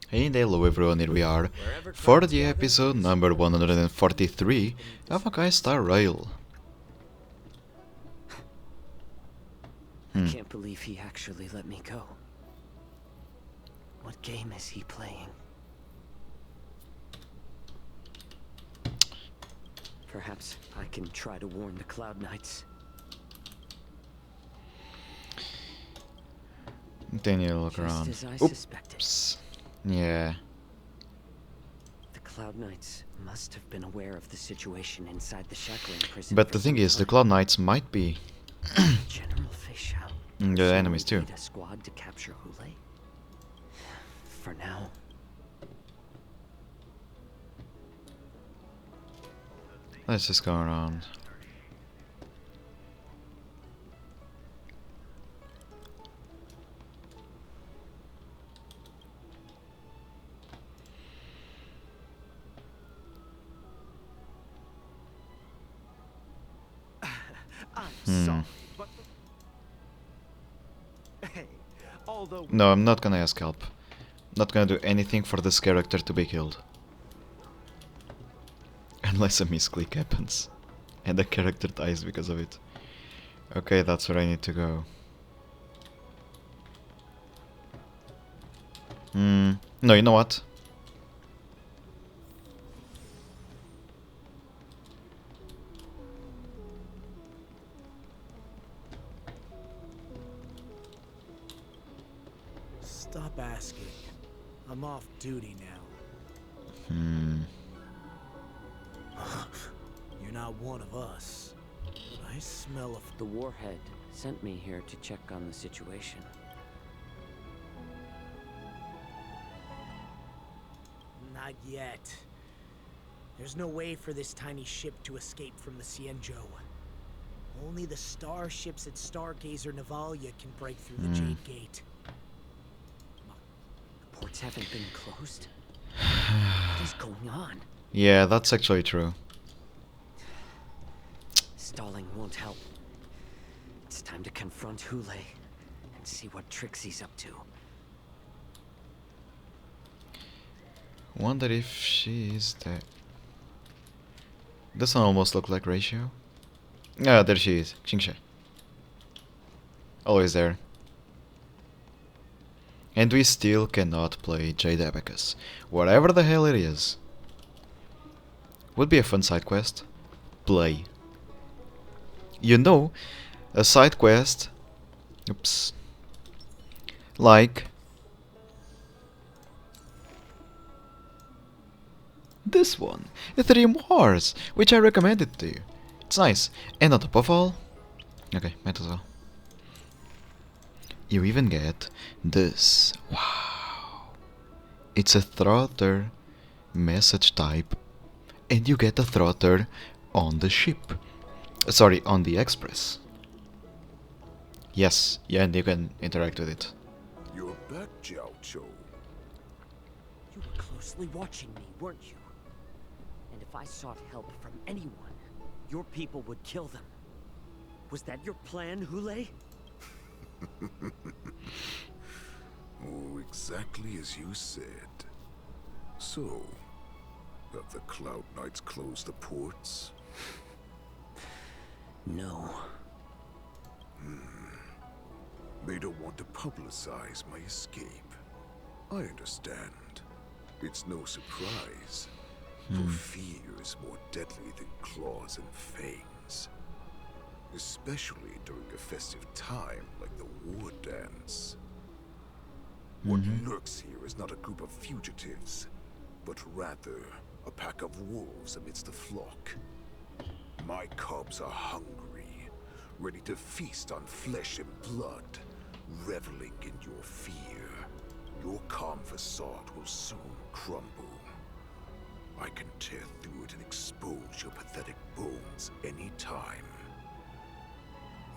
Hey, hello everyone, here we are for the episode number 143 of Honkai Star Rail. I can't believe he actually let me go. What game is he playing? Perhaps I can try to warn the Cloud Knights. Then you look around. Just as I suspected. Oops. Yeah. The Cloud Knights must have been aware of the situation inside the shackling prison. But the thing is, the Cloud Knights might be General Fishao. the enemies too. Lead a squad to capture Hule? For now. Let's just go around. No, I'm not gonna ask help. Not gonna do anything for this character to be killed. Unless a misclick happens. And the character dies because of it. Okay, that's where I need to go. No, you know what? Stop asking. I'm off duty now. You're not one of us. But I smell The warhead sent me here to check on the situation. Not yet. There's no way for this tiny ship to escape from the Cienjo. Only the starships at Stargazer Navalia can break through the Jade Gate. The ports haven't been closed? What is going on? Yeah, that's actually true. Stalling won't help. It's time to confront Hule and see what tricks he's up to. Wonder if she is there. Doesn't almost look like Ratio. Ah, there she is. Xingshe. Always there. And we still cannot play Jade Abacus. Whatever the hell it is. Would be a fun side quest. Play. You know, a side quest. Oops. Like this one, Ethereum Wars, which I recommended to you. It's nice. And on top of all, okay, might as well. You even get this. Wow. It's a throtter message type, and you get a throtter on the ship. Sorry, on the Express. Yes, yeah, and you can interact with it. You're back, Jiao Chou. You were closely watching me, weren't you? And if I sought help from anyone, your people would kill them. Was that your plan, Hule? Oh, exactly as you said. So, have the Cloud Knights closed the ports? No. They don't want to publicize my escape. I understand. It's no surprise. For fear is more deadly than claws and fangs. Especially during a festive time like the war dance. What lurks here is not a group of fugitives, but rather a pack of wolves amidst the flock. My cubs are hungry, ready to feast on flesh and blood, reveling in your fear. Your calm facade will soon crumble. I can tear through it and expose your pathetic bones any time.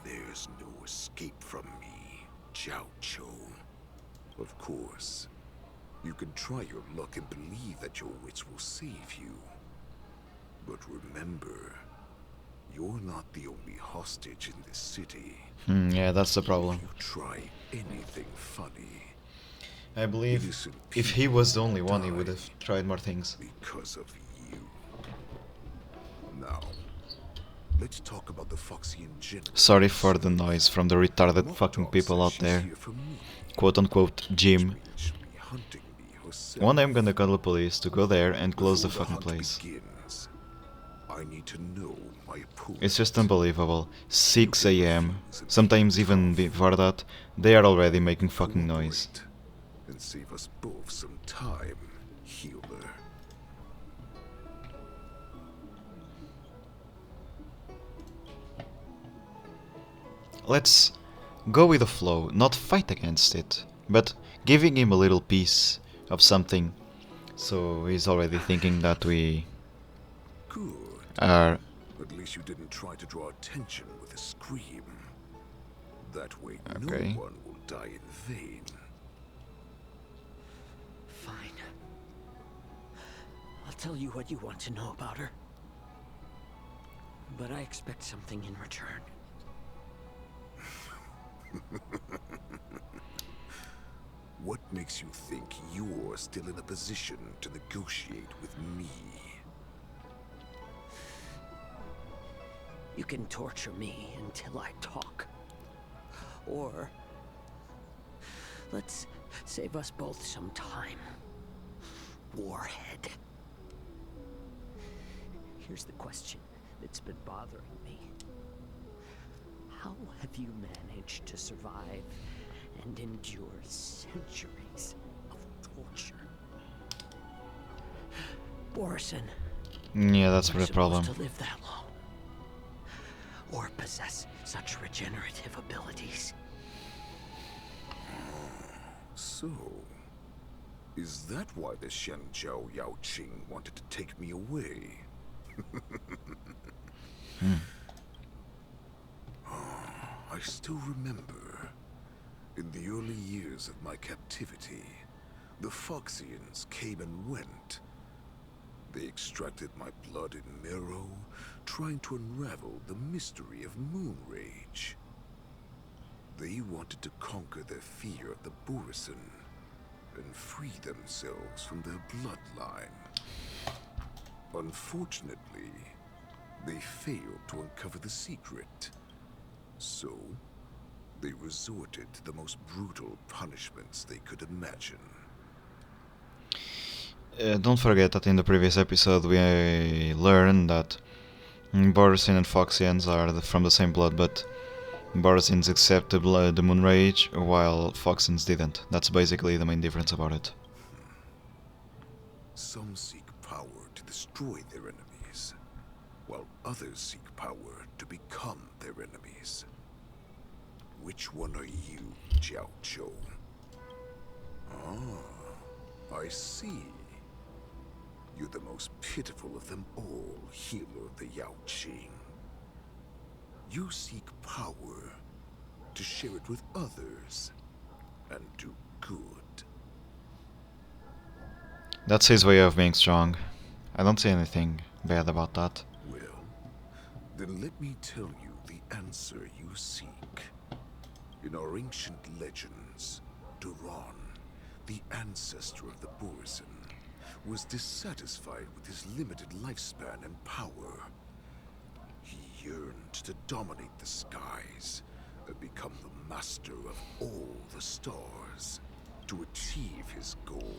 There's no escape from me, Jiao Chou. Of course, you can try your luck and believe that your wits will save you. But remember, you're not the only hostage in this city. Yeah, that's the problem. If you try anything funny, I believe Innocent if he was the people only one, he die would have tried more things. because of you. Now, let's talk about the Foxian general. Sorry for the noise from the retarded Mock fucking Dog people says out she's there. here for me, Quote unquote which Jim. means she'll be hunting me herself. One day I'm gonna call the police to go there and close the Before fucking hunt place. begins, I need to know my opponent. It's just unbelievable. 6 You can a.m. refuse and be Sometimes even tough. before that, they are already making fucking noise. Cooperate and save us both some time, healer. Let's go with the flow, not fight against it, but giving him a little piece of something. So he's already thinking that we Good. are... At least you didn't try to draw attention with a scream. That way Okay. no one will die in vain. Fine. I'll tell you what you want to know about her. But I expect something in return. What makes you think you're still in a position to negotiate with me? You can torture me until I talk. Or let's save us both some time. Warhead. Here's the question that's been bothering me. How have you managed to survive and endure centuries of torture? Borison. Yeah, that's We're the problem. supposed to live that long. Or possess such regenerative abilities. So, is that why the Shanzhou Yao Qing wanted to take me away? I still remember, in the early years of my captivity, the Foxians came and went. They extracted my blood and marrow, trying to unravel the mystery of moon rage. They wanted to conquer their fear of the Borison and free themselves from their bloodline. Unfortunately, they failed to uncover the secret. So, they resorted to the most brutal punishments they could imagine. Don't forget that in the previous episode we learned that Borisin and Foxians are from the same blood, but Borisins accept the Moon Rage, while Foxians didn't. That's basically the main difference about it. Some seek power to destroy their enemies, while others seek power to become their enemies. Which one are you, Jiao Zhou? Ah, I see. You're the most pitiful of them all, healer of the Yao Qing. You seek power to share it with others and do good. That's his way of being strong. I don't see anything bad about that. Well, then let me tell you the answer you seek. In our ancient legends, Duran, the ancestor of the Borison, was dissatisfied with his limited lifespan and power. He yearned to dominate the skies and become the master of all the stars. To achieve his goal,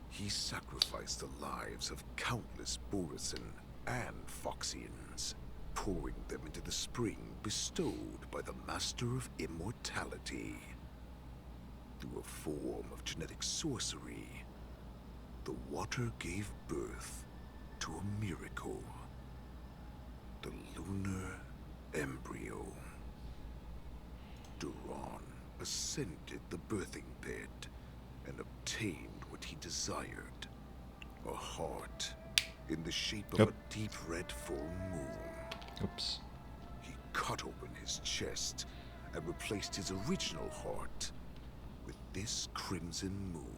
he sacrificed the lives of countless Borison and Foxians, pouring them into the spring bestowed by the Master of Immortality. Through a form of genetic sorcery, the water gave birth to a miracle. The lunar embryo. Duran ascended the birthing bed and obtained what he desired. A heart in the shape of Yep. a deep red full moon. Oops. He cut open his chest and replaced his original heart with this crimson moon.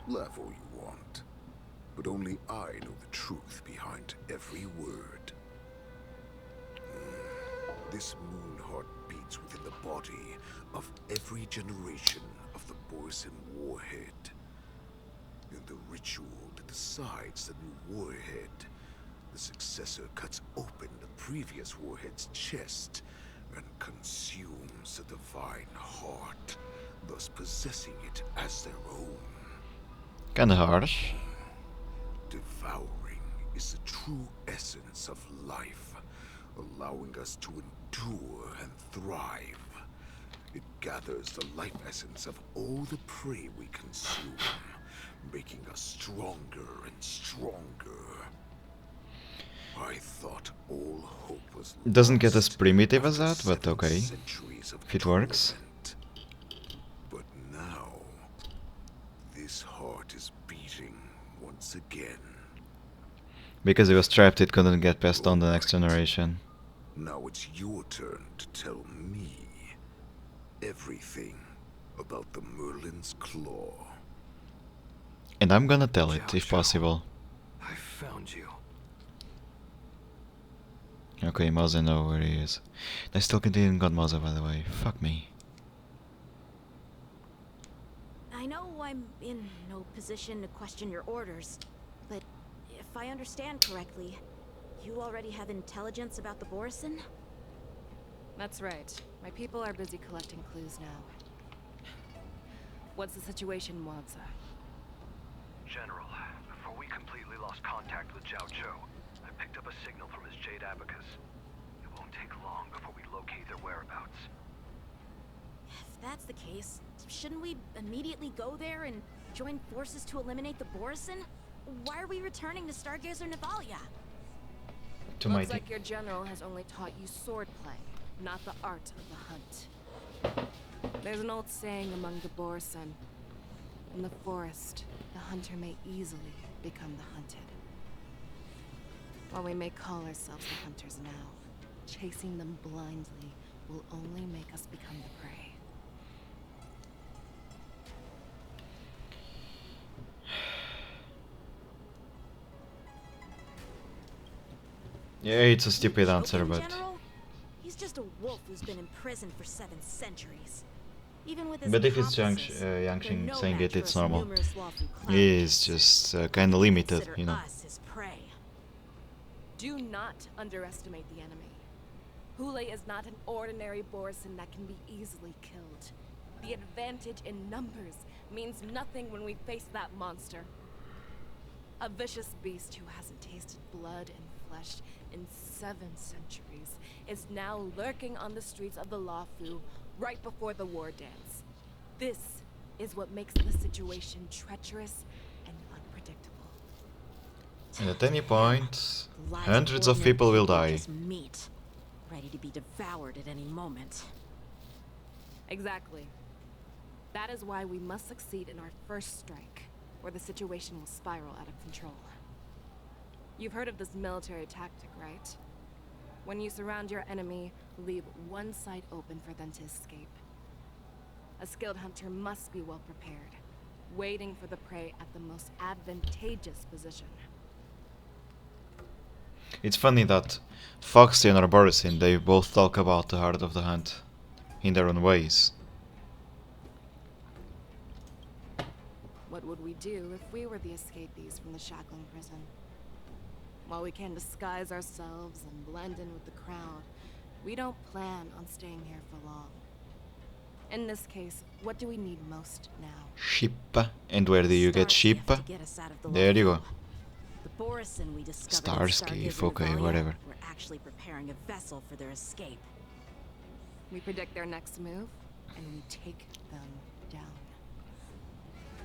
Laugh all you want, but only I know the truth behind every word. This moon heart beats within the body of every generation of the Borson warhead. In the ritual that decides the new warhead, the successor cuts open the previous warhead's chest and consumes the divine heart, thus possessing it as their own. Kinda harsh. Devouring is the true essence of life, allowing us to endure and thrive. It gathers the life essence of all the prey we consume, making us stronger and stronger. I thought all hope was It doesn't get as lost primitive as after that, but 7 okay. centuries of If it works. torment. But now, this heart is beating once again. Because it was trapped, it couldn't get passed on the next generation. Now it's your turn to tell me everything about the Merlin's Claw. And I'm gonna tell it, if possible. I found you. Okay, Maze know where he is. I still continue got Maze, by the way. Fuck me. I know I'm in no position to question your orders, but if I understand correctly, you already have intelligence about the Borison? That's right. My people are busy collecting clues now. What's the situation, Mwanza? General, before we completely lost contact with Zhao Zhou, I picked up a signal from his Jade Abacus. It won't take long before we locate their whereabouts. If that's the case, shouldn't we immediately go there and join forces to eliminate the Borison? Why are we returning to Stargazer Navalia? To my Looks like your general has only taught you swordplay, not the art of the hunt. There's an old saying among the Borison. In the forest, the hunter may easily become the hunted. While we may call ourselves the hunters now, chasing them blindly will only make us become the prey. Yeah, it's a stupid You answer, joking, but... General? He's just a wolf who's been imprisoned for 7 centuries. Even with his But if it's accomplices, Yang they're Xing no saying match it, it's for us normal. numerous lawful He is clownheads. just kinda limited, Consider you know. us his prey. Do not underestimate the enemy. Hule is not an ordinary Borison that can be easily killed. The advantage in numbers means nothing when we face that monster. A vicious beast who hasn't tasted blood and flesh in 7 centuries is now lurking on the streets of the Luofu right before the war dance. This is what makes the situation treacherous and unpredictable. And at any point, The lives hundreds of ordinary people will are die. just meat, ready to be devoured at any moment. Exactly. That is why we must succeed in our first strike, or the situation will spiral out of control. You've heard of this military tactic, right? When you surround your enemy, leave one side open for them to escape. A skilled hunter must be well prepared, waiting for the prey at the most advantageous position. It's funny that Foxy and Arborisin, they both talk about the heart of the hunt in their own ways. What would we do if we were the escapees from the shackling prison? While we can disguise ourselves and blend in with the crowd, we don't plan on staying here for long. In this case, what do we need most now? Sheep. And where do you get sheep? Starskiff to get us out of the There you go. Luofu. The Borison we discovered at Starskiff, Stargazer okay, Navalia whatever. were actually preparing a vessel for their escape. We predict their next move, and we take them down.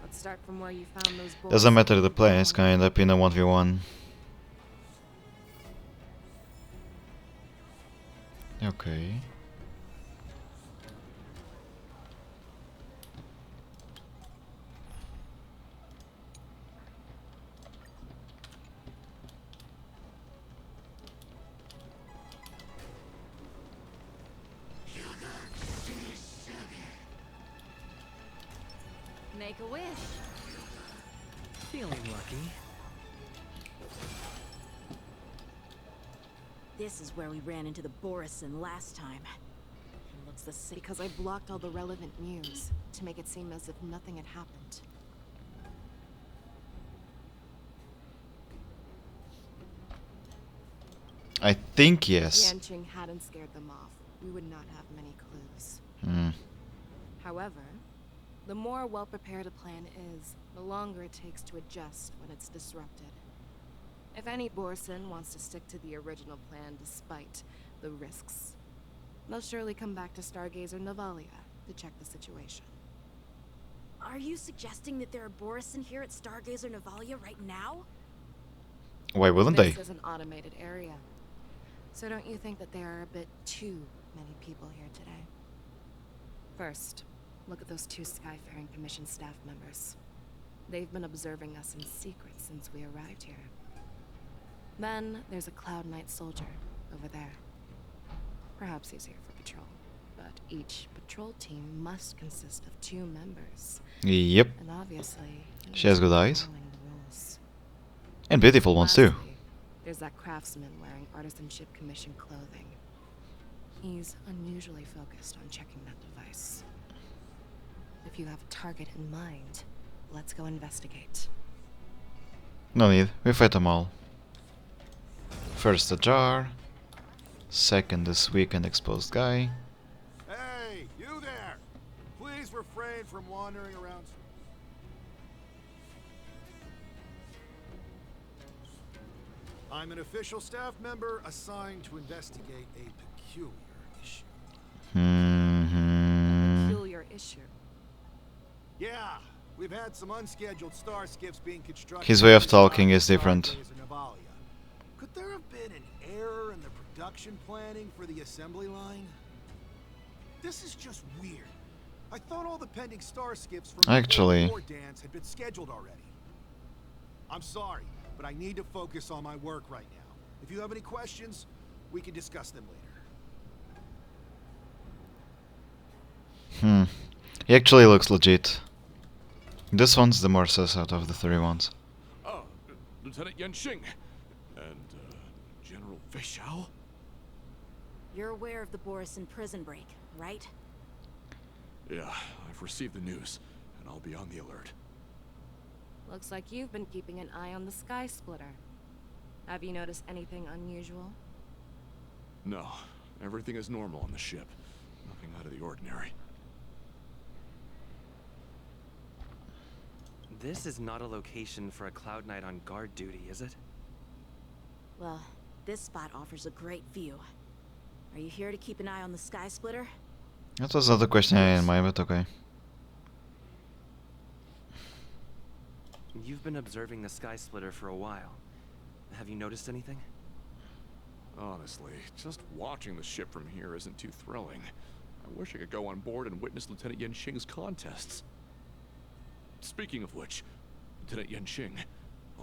Let's start from where you found those boys. Doesn't matter the place, can end up in a 1v1. Okay. Make a wish. Feeling lucky. This is where we ran into the Borison last time. It looks the same. Because I blocked all the relevant news to make it seem as if nothing had happened. I think yes. If Yanqing hadn't scared them off, we would not have many clues. Hmm. However, the more well-prepared a plan is, the longer it takes to adjust when it's disrupted. If any Borson wants to stick to the original plan despite the risks, they'll surely come back to Stargazer Navalia to check the situation. Are you suggesting that there are Borison here at Stargazer Navalia right now? Why wouldn't they? This is an automated area. So don't you think that there are a bit too many people here today? First, look at those 2 Skyfaring Commission staff members. They've been observing us in secret since we arrived here. Then there's a Cloud Knight soldier over there. Perhaps he's here for patrol, but each patrol team must consist of 2 members. Yep. And obviously, She has good eyes. following the rules. And beautiful ones too. Lastly, there's that craftsman wearing Artisanship Commission clothing. He's unusually focused on checking that device. If you have a target in mind, let's go investigate. No need. We fight them all. First the jar. Second this weekend exposed guy. Hey, you there! Please refrain from wandering around. I'm an official staff member assigned to investigate a peculiar issue. Peculiar issue. Yeah, we've had some unscheduled star skiffs being constructed. His way of talking is different. Stargazer Navalia. Could there have been an error in the production planning for the assembly line? This is just weird. I thought all the pending star skiffs from Actually- the war dance had been scheduled already. I'm sorry, but I need to focus on my work right now. If you have any questions, we can discuss them later. He actually looks legit. This one's the more sus out of the 3 ones. Lieutenant Yanqing and General Feixiao? You're aware of the Borison prison break, right? Yeah, I've received the news, and I'll be on the alert. Looks like you've been keeping an eye on the Sky Splitter. Have you noticed anything unusual? No, everything is normal on the ship. Nothing out of the ordinary. This is not a location for a Cloud Knight on guard duty, is it? Well, this spot offers a great view. Are you here to keep an eye on the Sky Splitter? That was not the question I had in mind, but okay. You've been observing the Sky Splitter for a while. Have you noticed anything? Honestly, just watching the ship from here isn't too thrilling. I wish I could go on board and witness Lieutenant Yanqing's contests. Speaking of which, Lieutenant Yanqing,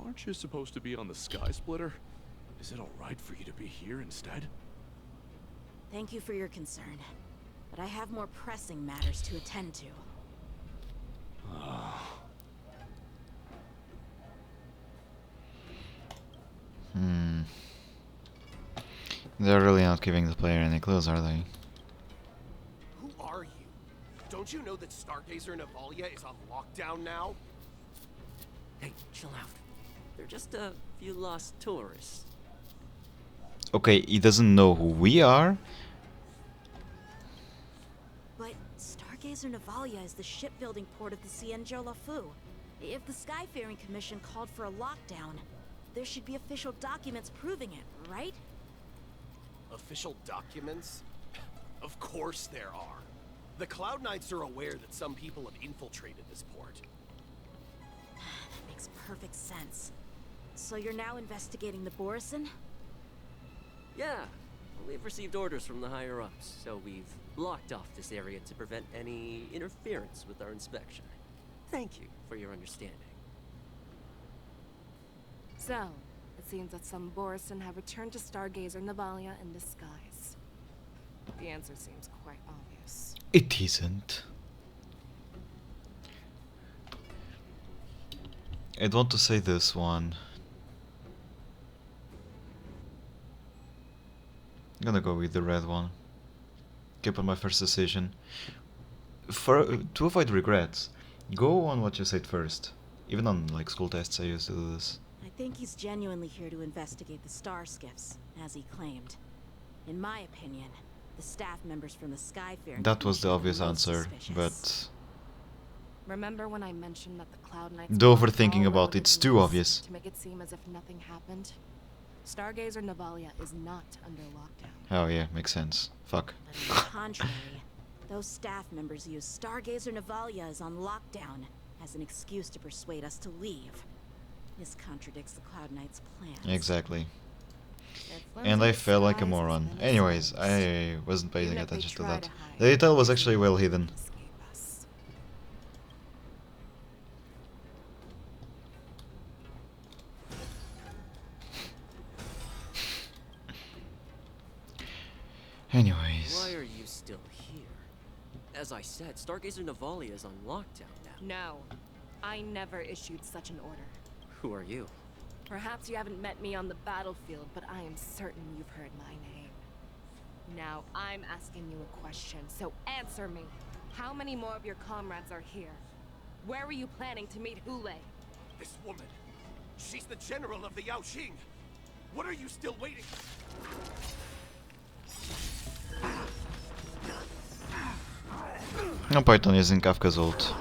aren't you supposed to be on the Sky Splitter? Is it alright for you to be here instead? Thank you for your concern, but I have more pressing matters to attend to. They're really not giving the player any clues, are they? Who are you? Don't you know that Stargazer Navalia is on lockdown now? Hey, chill out. They're just a few lost tourists. Okay, he doesn't know who we are. But Stargazer Navalia is the shipbuilding port of the Cienjo Lafu. If the Skyfaring Commission called for a lockdown, there should be official documents proving it, right? Official documents? Of course there are. The Cloud Knights are aware that some people have infiltrated this port. That makes perfect sense. So you're now investigating the Borison? Yeah, we've received orders from the higher-ups, so we've blocked off this area to prevent any interference with our inspection. Thank you for your understanding. So, it seems that some Borison have returned to Stargazer Navalia in disguise. The answer seems quite obvious. It isn't. I'd want to say this one. Gonna go with the red one. Keep on my first decision. To avoid regrets, go on what you said first. Even on like school tests I used to do this. I think he's genuinely here to investigate the star skiffs, as he claimed. In my opinion, the staff members from the Skyfaring That was the Commission are obvious most answer, suspicious. but Remember when I mentioned that the Cloud Knights the blocked overthinking all about relevant it's too routes obvious. to make it seem as if nothing happened? Stargazer Navalia is not under lockdown. Oh yeah, makes sense. Fuck. But on the contrary, those staff members use Stargazer Navalia is on lockdown as an excuse to persuade us to leave. This contradicts the Cloud Knights' plans. Exactly. Their And I flimsy felt like a disguise has moron. been Anyways, exposed. I wasn't paying Even if they attention to try that. to hide, The detail was there's actually no well way hidden. to escape us. Anyways. Why are you still here? As I said, Stargazer Navalia is on lockdown now. No, I never issued such an order. Who are you? Perhaps you haven't met me on the battlefield, but I am certain you've heard my name. Now, I'm asking you a question, so answer me. How many more of your comrades are here? Where were you planning to meet Hule? This woman, she's the general of the Yaoxing. What are you still waiting? No point on using Kafka's ult.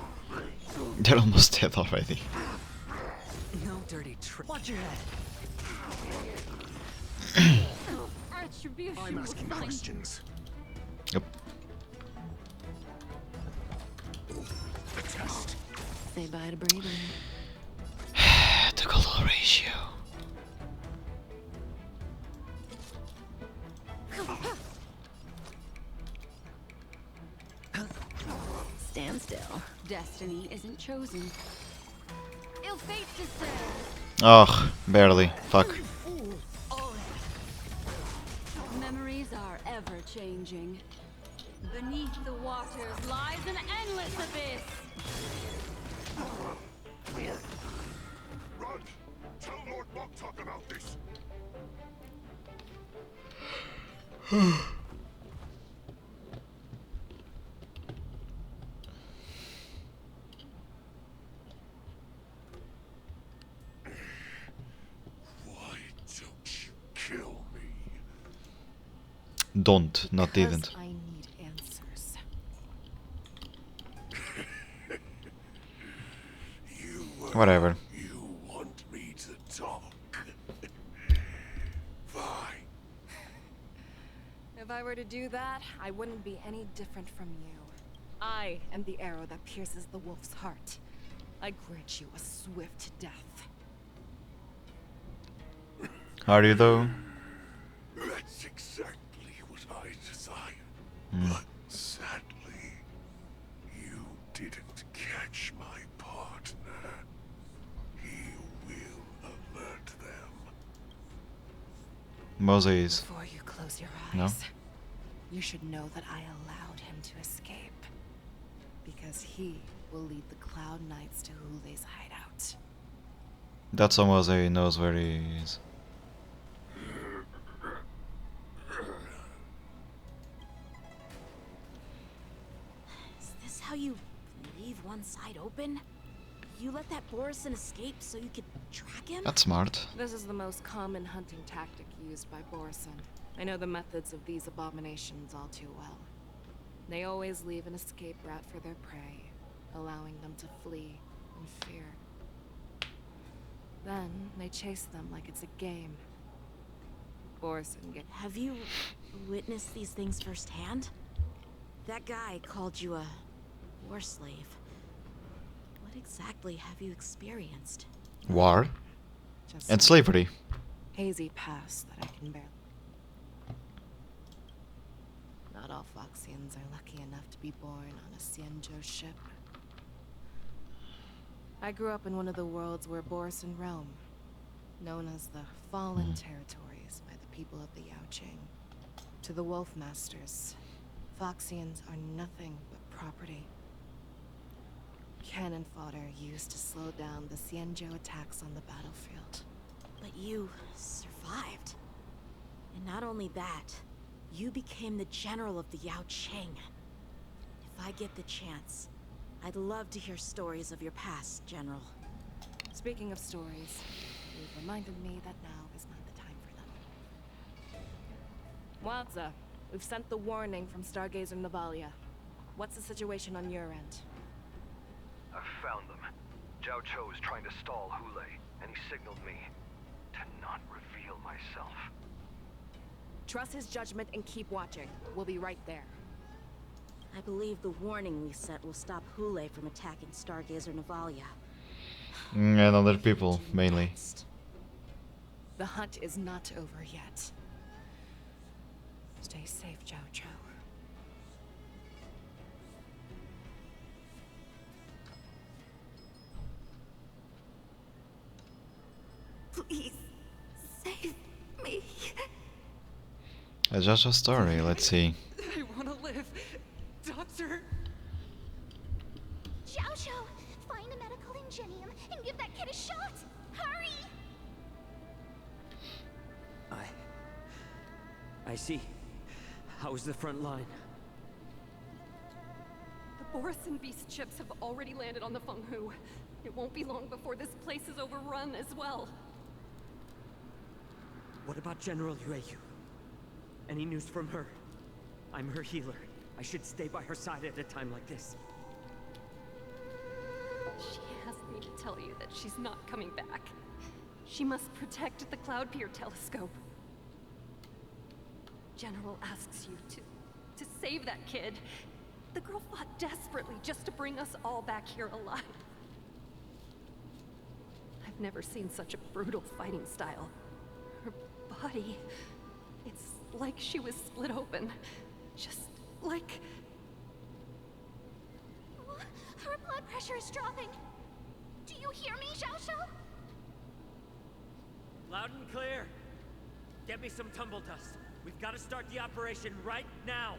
They're almost dead already. No dirty trick. Watch your head. I'm asking questions. Yep. The test. Say bye to breathing. The color ratio. Stand still. Destiny isn't chosen. Ill fate descends. Oh, barely. Fuck. Memories are ever changing. Beneath the waters lies an endless abyss. Run! Tell Lord Moktok about this! Why don't you kill me? Don't, not Because didn't. I need answers. Whatever. You want me to talk? Fine. If I were to do that, I wouldn't be any different from you. I am the arrow that pierces the wolf's heart. I grant you a swift death. Are you though? That's exactly what I desire. But sadly, you didn't catch my partner. He will alert them. Moses. Before you close your No? eyes, you should know that I allowed him to escape. Because he will lead the Cloud Knights to Hule's hideout. That's how Moses knows where he is. Is this how you leave one side open? You let that Borison escape so you could track him? That's smart. This is the most common hunting tactic used by Borison. I know the methods of these abominations all too well. They always leave an escape route for their prey, allowing them to flee in fear. Then they chase them like it's a game. Borison gets... Have you witnessed these things firsthand? That guy called you a war slave. What exactly have you experienced? War. just And some slavery. hazy past that I can barely... Not all Foxians are lucky enough to be born on a Xianzhou ship. I grew up in one of the worlds where Borison roam, known as the Fallen Territories by the people of the Yaoqing. To the Wolf Masters, Foxians are nothing but property. Cannon fodder used to slow down the Xianzhou attacks on the battlefield. But you survived. And not only that, You became the general of the Yao Cheng. If I get the chance, I'd love to hear stories of your past, General. Speaking of stories, you've reminded me that now is not the time for them. Wadza, we've sent the warning from Stargazer Navalia. What's the situation on your end? I've found them. Zhao Cho is trying to stall Hule, and he signaled me to not reveal myself. Trust his judgment and keep watching. We'll be right there. I believe the warning we set will stop Hule from attacking Stargazer Navalia. And other people, mainly. The hunt is not over yet. Stay safe, Zhao Cho. Please, save me. A Joshua story, let's see. I want to live. Doctor! Zhao Cho, find a medical ingenium and give that kid a shot. Hurry! I see. How's the front line? The Borison Beast ships have already landed on the Fenghu. It won't be long before this place is overrun as well. What about General Yueyu? Any news from her? I'm her healer. I should stay by her side at a time like this. She asked me to tell you that she's not coming back. She must protect the Cloud Pier telescope. General asks you to save that kid. The girl fought desperately just to bring us all back here alive. I've never seen such a brutal fighting style. Her body, it's like she was split open. Just like... Her blood pressure is dropping. Do you hear me, Zhao Cho? Loud and clear. Get me some tumble dust. We've got to start the operation right now.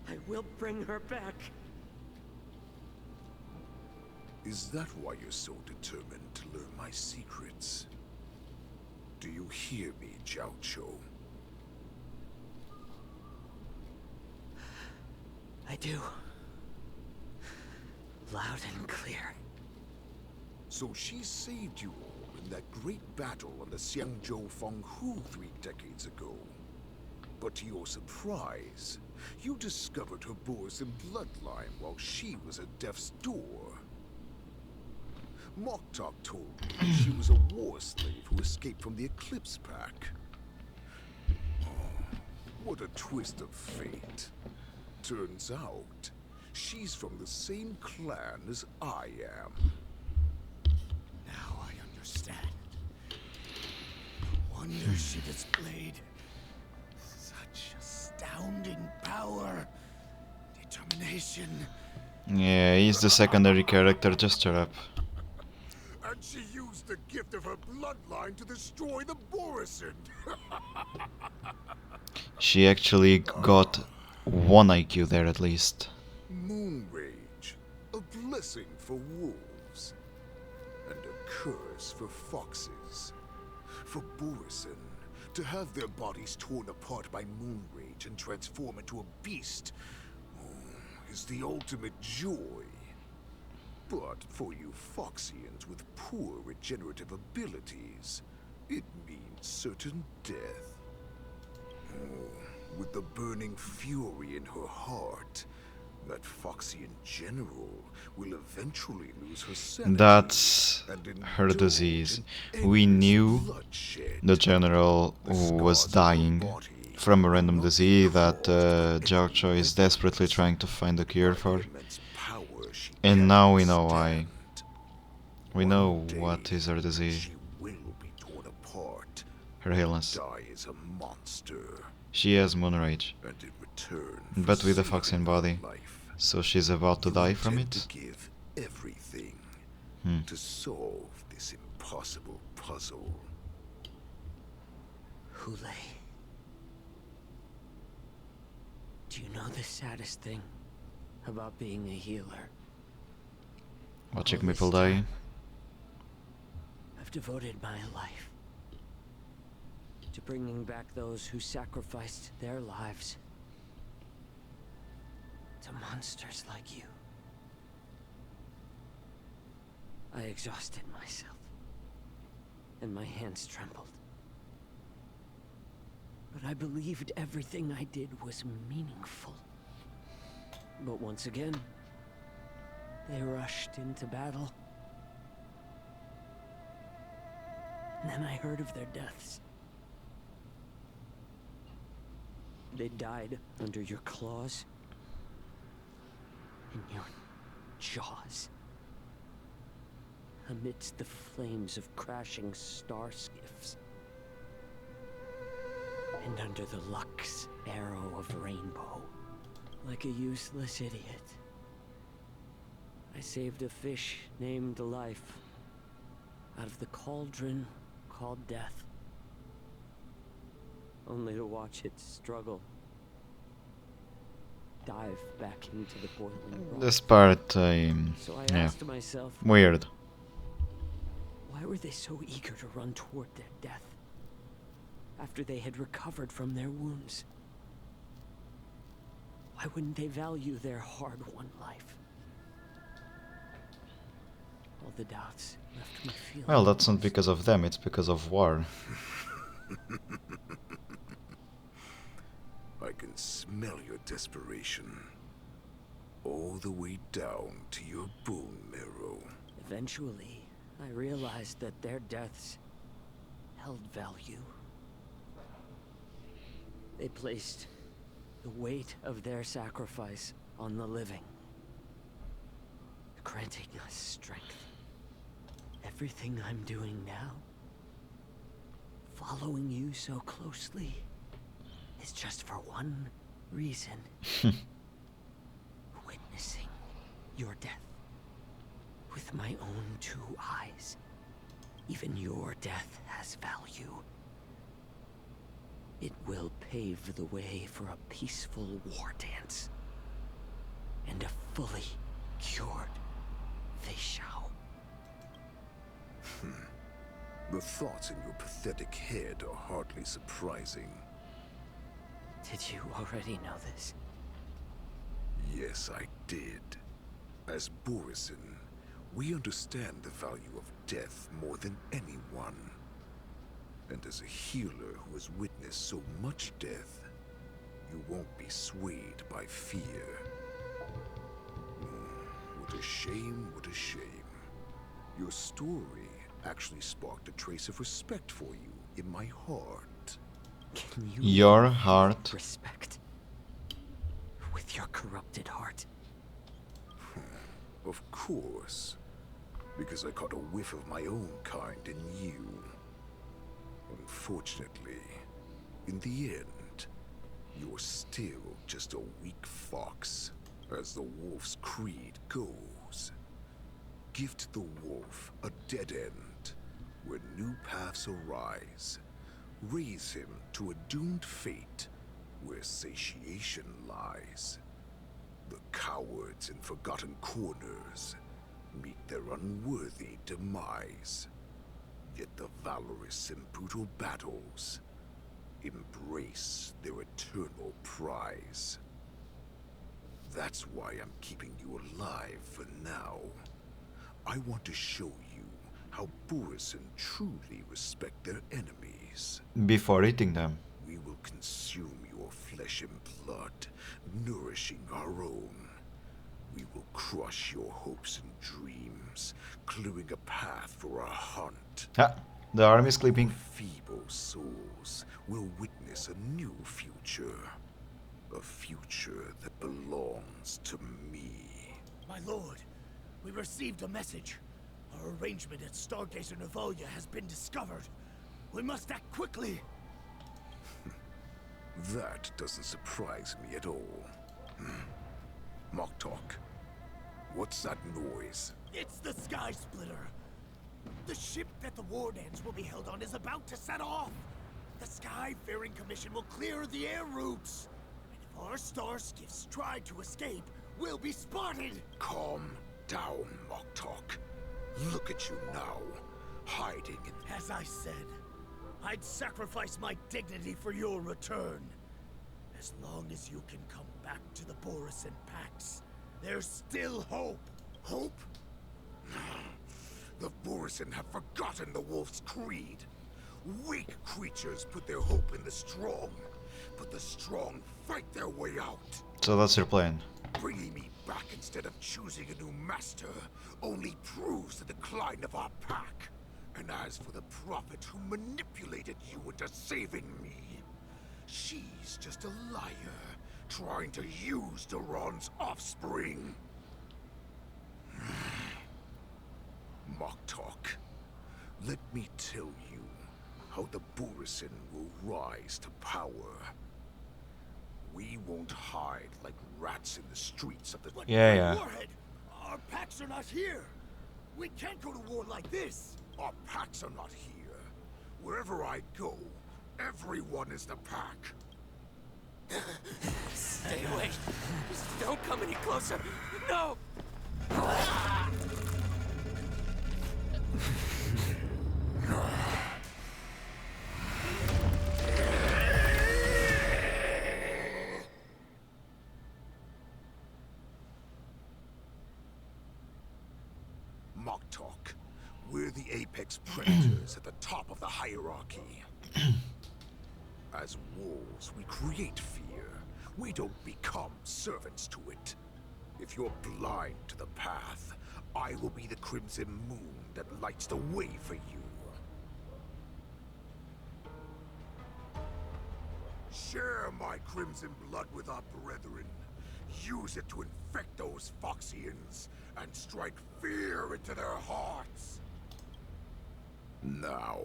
I will bring her back. Is that why you're so determined to learn my secrets? Do you hear me, Zhao Cho? I do. Loud and clear. So she saved you all in that great battle on the Xiangzhou Fenghu 3 decades ago. But to your surprise, you discovered her Borison bloodline while she was at death's door. Moktok told me she was a war slave who escaped from the Eclipse Pack. Oh, what a twist of fate. Turns out, she's from the same clan as I am. Now I understand. No wonder she displayed such astounding power, determination. Yeah, he's the secondary character, just shut up. And she used the gift of her bloodline to destroy the Borison. She actually got 1 IQ there at least. Moon rage, a blessing for wolves, and a curse for foxes. For Borison, to have their bodies torn apart by moon rage and transform into a beast is the ultimate joy. But for you Foxians with poor regenerative abilities, it means certain death. With the burning fury in her heart, that Foxian general will eventually lose her sanity. That's her disease. We knew the general was dying from a random disease that Zhao Cho is desperately trying to find a cure for. And now we know why. We know what is her disease. Her illness. She has moon rage, but with a Foxian body. So she's about to die from it? To solve this impossible puzzle. Hule. Do you know the saddest thing about being a healer? Watching people die. I've devoted my life to bringing back those who sacrificed their lives to monsters like you. I exhausted myself, and my hands trembled. But I believed everything I did was meaningful. But once again, they rushed into battle. And then I heard of their deaths. They died under your claws, in your jaws, amidst the flames of crashing star skiffs, and under the Lux arrow of Rainbow. Like a useless idiot, I saved a fish named Life out of the cauldron called Death, only to watch it struggle, dive back into the boiling rocks. This part, So I yeah, asked myself, weird. why were they so eager to run toward their death after they had recovered from their wounds? Why wouldn't they value their hard-won life? All the doubts left me feeling. Well, that's not because of them, it's because of war. I can smell your desperation. All the way down to your bone marrow. Eventually, I realized that their deaths held value. They placed the weight of their sacrifice on the living, granting us strength. Everything I'm doing now, following you so closely, is just for one reason. Witnessing your death with my own two eyes. Even your death has value. It will pave the way for a peaceful war dance. And a fully cured Fei Shao. The thoughts in your pathetic head are hardly surprising. Did you already know this? Yes, I did. As Borisin, we understand the value of death more than anyone. And as a healer who has witnessed so much death, you won't be swayed by fear. What a shame, what a shame. Your story actually sparked a trace of respect for you in my heart. Can you Your heart? respect with your corrupted heart? Of course. Because I caught a whiff of my own kind in you. Unfortunately, in the end, you're still just a weak fox, as the wolf's creed goes. Gift the wolf a dead end, where new paths arise. Raise him to a doomed fate, where satiation lies. The cowards in forgotten corners meet their unworthy demise. Yet the valorous in brutal battles embrace their eternal prize. That's why I'm keeping you alive for now. I want to show you how Borisin truly respect their enemies. Before eating them. We will consume your flesh and blood, nourishing our own. We will crush your hopes and dreams, clearing a path for our hunt. Ah, the army is sleeping. Feeble souls will witness a new future. A future that belongs to me. My lord, we received a message. Our arrangement at Stargazer Navalia has been discovered. We must act quickly. That doesn't surprise me at all. Moktok, what's that noise? It's the Sky Splitter. The ship that the war dance will be held on is about to set off. The Skyfaring Commission will clear the air routes. And if our star skiffs try to escape, we'll be spotted. Calm down, Moktok. Look at you now, hiding in... As I said, I'd sacrifice my dignity for your return. As long as you can come back to the Borisin Pax, there's still hope. Hope? The Borisin have forgotten the wolf's creed. Weak creatures put their hope in the strong, but the strong fight their way out. So that's your plan. Bringing me back instead of choosing a new master only proves the decline of our pack. And as for the prophet who manipulated you into saving me, she's just a liar, trying to use Duran's offspring. Mock talk. Let me tell you how the Borisin will rise to power. We won't hide like rats in the streets of the... Yeah. Warhead, our packs are not here. We can't go to war like this. Our packs are not here. Wherever I go, everyone is the pack. Stay away. Just don't come any closer. No! Mock talk. We're the apex predators at the top of the hierarchy. As wolves, we create fear. We don't become servants to it. If you're blind to the path, I will be the crimson moon that lights the way for you. Share my crimson blood with our brethren. Use it to infect those Foxians and strike fear into their hearts. Now,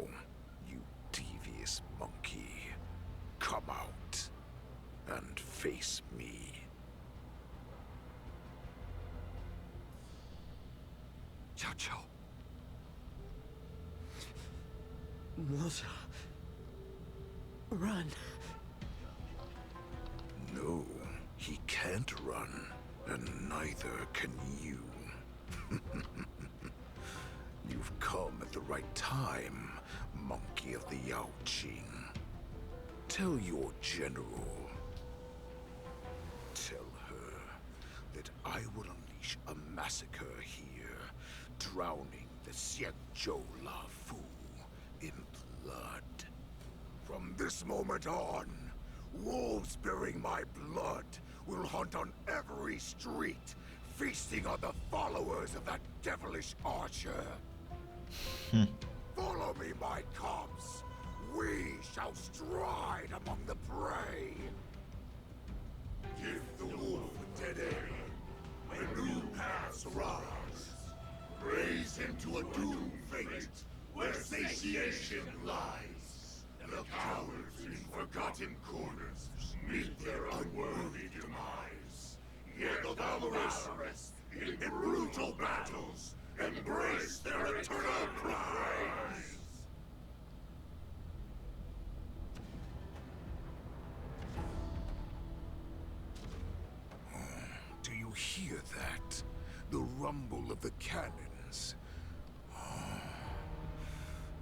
you devious monkey, come out and face me. Chow Chow. Milsa. Run. No, he can't run, and neither can you. You've come at the right time, monkey of the Yaoqing. Tell your general. Tell her that I will unleash a massacre here, drowning the Xianzhou La Fu in blood. From this moment on, wolves bearing my blood will hunt on every street, feasting on the followers of that devilish archer. Follow me, my cubs. We shall stride among the prey. Give the wolf a dead end when new paths arise. Raise him to a doomed fate where satiation lies. The cowards in forgotten corners meet their unworthy demise. Yet the valorous in brutal battles embrace their eternal prize. Do you hear that? The rumble of the cannons.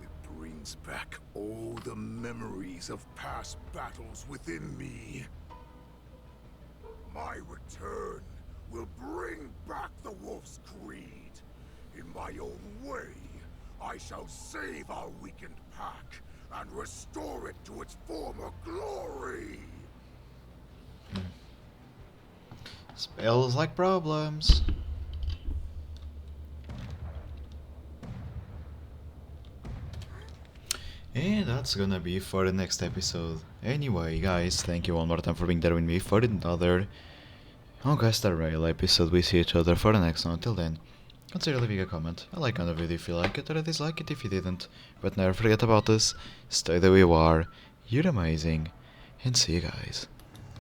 It brings back all the memories of past battles within me. My return will bring back the wolf's creed. In my own way, I shall save our weakened pack and restore it to its former glory. Spells like problems. And that's gonna be for the next episode. Anyway, guys, thank you one more time for being there with me for another Honkai Star Rail episode. We see each other for the next one. Until then, consider leaving a comment, a like on the video if you like it, or a dislike it if you didn't. But never forget about us, stay the way you are, you're amazing, and see you guys.